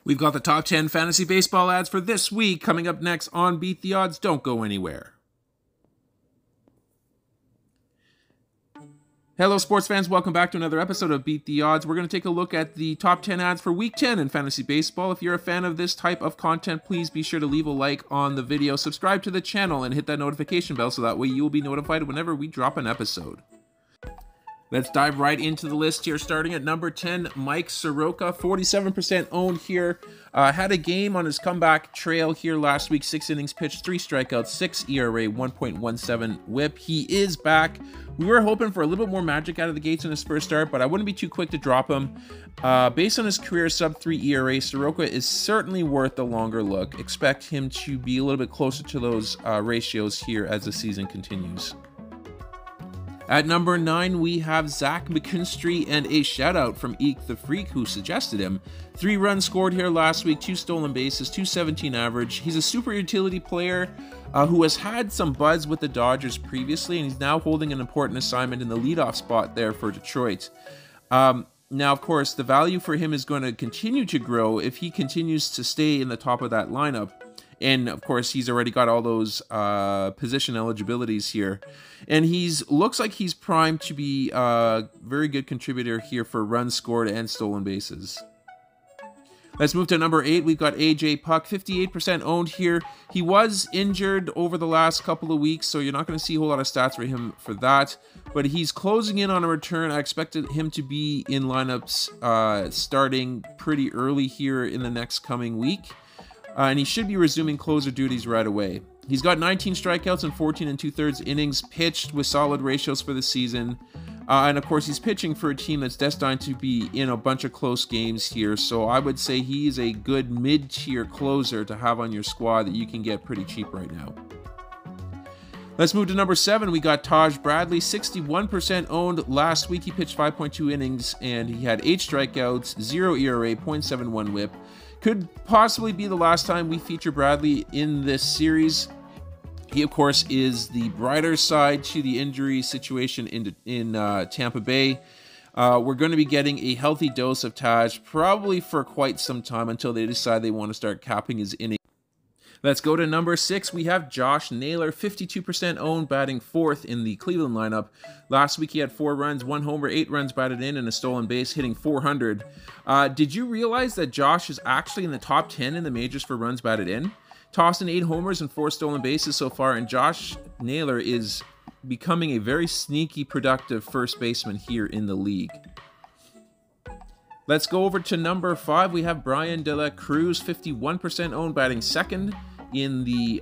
We've got the top 10 fantasy baseball ads for this week coming up next on Beat the Odds. Don't go anywhere. Hello, sports fans. Welcome back to another episode of Beat the Odds. We're going to take a look at the top 10 ads for Week 10 in fantasy baseball. If you're a fan of this type of content, please be sure to leave a like on the video, subscribe to the channel, and hit that notification bell so that way you will be notified whenever we drop an episode. Let's dive right into the list here, starting at number 10, Mike Soroka, 47% owned here. Had a game on his comeback trail here last week, 6 innings pitched, 3 strikeouts, 6 ERA, 1.17 whip. He is back. We were hoping for a little bit more magic out of the gates in his first start, but I wouldn't be too quick to drop him. Based on his career sub-3 ERA, Soroka is certainly worth a longer look. Expect him to be a little bit closer to those ratios here as the season continues. At number 9, we have Zach McKinstry, and a shout out from Eek the Freak who suggested him. 3 runs scored here last week, 2 stolen bases, 217 average. He's a super utility player who has had some buzz with the Dodgers previously, and he's now holding an important assignment in the leadoff spot there for Detroit. Now, of course, the value for him is going to continue to grow if he continues to stay in the top of that lineup. And of course, he's already got all those position eligibilities here. And looks like he's primed to be a very good contributor here for runs scored and stolen bases. Let's move to number 8. We've got AJ Puck, 58% owned here. He was injured over the last couple of weeks, so you're not going to see a whole lot of stats for him for that. But he's closing in on a return. I expected him to be in lineups starting pretty early here in the next coming week. And he should be resuming closer duties right away. He's got 19 strikeouts and 14 2/3 innings pitched with solid ratios for the season. And of course, he's pitching for a team that's destined to be in a bunch of close games here. So I would say he's a good mid-tier closer to have on your squad that you can get pretty cheap right now. Let's move to number 7. We got Taj Bradley, 61% owned. Last week, he pitched 5.2 innings, and he had 8 strikeouts, 0 ERA, 0.71 whip. Could possibly be the last time we feature Bradley in this series. He, of course, is the brighter side to the injury situation in Tampa Bay. We're going to be getting a healthy dose of Taj probably for quite some time until they decide they want to start capping his innings. Let's go to number 6. We have Josh Naylor, 52% owned, batting 4th in the Cleveland lineup. Last week he had 4 runs, 1 homer, 8 runs batted in, and a stolen base, hitting 400. Did you realize that Josh is actually in the top 10 in the majors for runs batted in? Tossed in 8 homers and 4 stolen bases so far, and Josh Naylor is becoming a very sneaky, productive first baseman here in the league. Let's go over to number 5. We have BRYAN, 51% owned, batting 2nd in the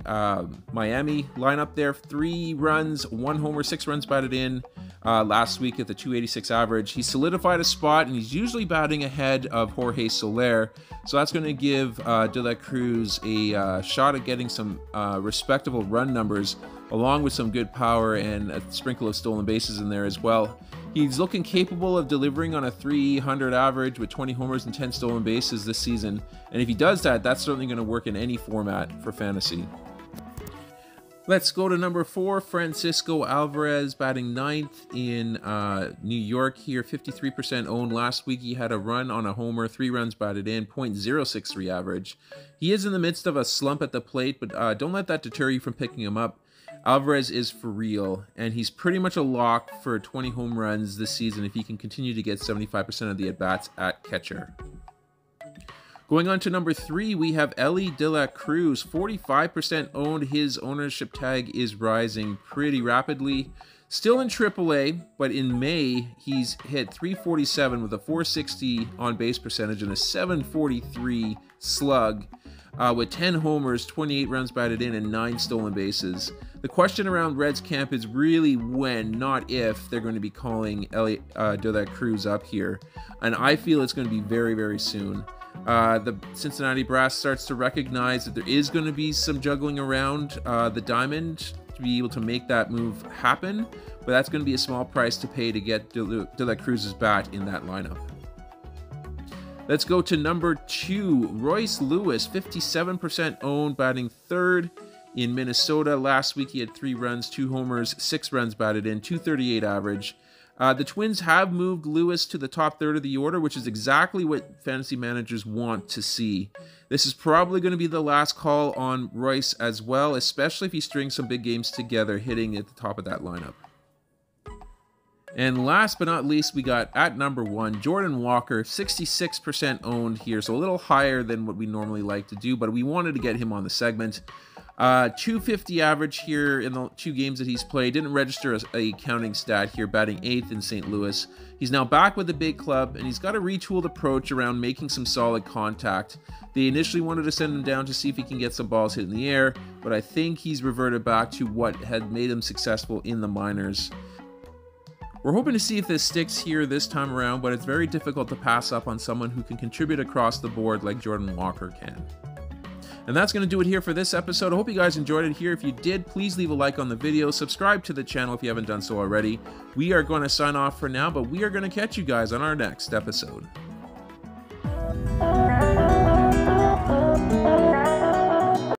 Miami lineup there. 3 runs, 1 homer, 6 runs batted in last week at the 286 average. He solidified a spot, and he's usually batting ahead of Jorge Soler. So that's going to give De La Cruz a shot at getting some respectable run numbers, along with some good power and a sprinkle of stolen bases in there as well. He's looking capable of delivering on a 300 average with 20 homers and 10 stolen bases this season. And if he does that, that's certainly going to work in any format for fantasy. Let's go to number 4, Francisco Alvarez, batting 9th in New York here, 53% owned. Last week he had a run on a homer, 3 runs batted in, .063 average. He is in the midst of a slump at the plate, but don't let that deter you from picking him up. Alvarez is for real, and he's pretty much a lock for 20 home runs this season if he can continue to get 75% of the at-bats at catcher. Going on to number 3, we have ELLY De La Cruz, 45% owned. His ownership tag is rising pretty rapidly. Still in AAA, but in May, he's hit 347 with a 460 on-base percentage and a 743 slug. With 10 homers, 28 runs batted in, and 9 stolen bases. The question around Reds camp is really when, not if, they're going to be calling ELLY De La Cruz up here. And I feel it's going to be very, very soon. The Cincinnati Brass starts to recognize that there is going to be some juggling around the diamond to be able to make that move happen. But that's going to be a small price to pay to get De La Cruz's bat in that lineup. Let's go to number 2, Royce Lewis, 57% owned, batting 3rd in Minnesota. Last week he had 3 runs, 2 homers, 6 runs batted in, .238 average. The Twins have moved Lewis to the top third of the order, which is exactly what fantasy managers want to see. This is probably going to be the last call on Royce as well, especially if he strings some big games together, hitting at the top of that lineup. And last but not least, we got at number 1, Jordan Walker, 66% owned here, so a little higher than what we normally like to do, but we wanted to get him on the segment. 250 average here in the 2 games that he's played. Didn't register a counting stat here, batting 8th in St. Louis. He's now back with the big club, and he's got a retooled approach around making some solid contact. They initially wanted to send him down to see if he can get some balls hit in the air, but I think he's reverted back to what had made him successful in the minors. We're hoping to see if this sticks here this time around, but it's very difficult to pass up on someone who can contribute across the board like Jordan Walker can. And that's going to do it here for this episode. I hope you guys enjoyed it here. If you did, please leave a like on the video. Subscribe to the channel if you haven't done so already. We are going to sign off for now, but we are going to catch you guys on our next episode.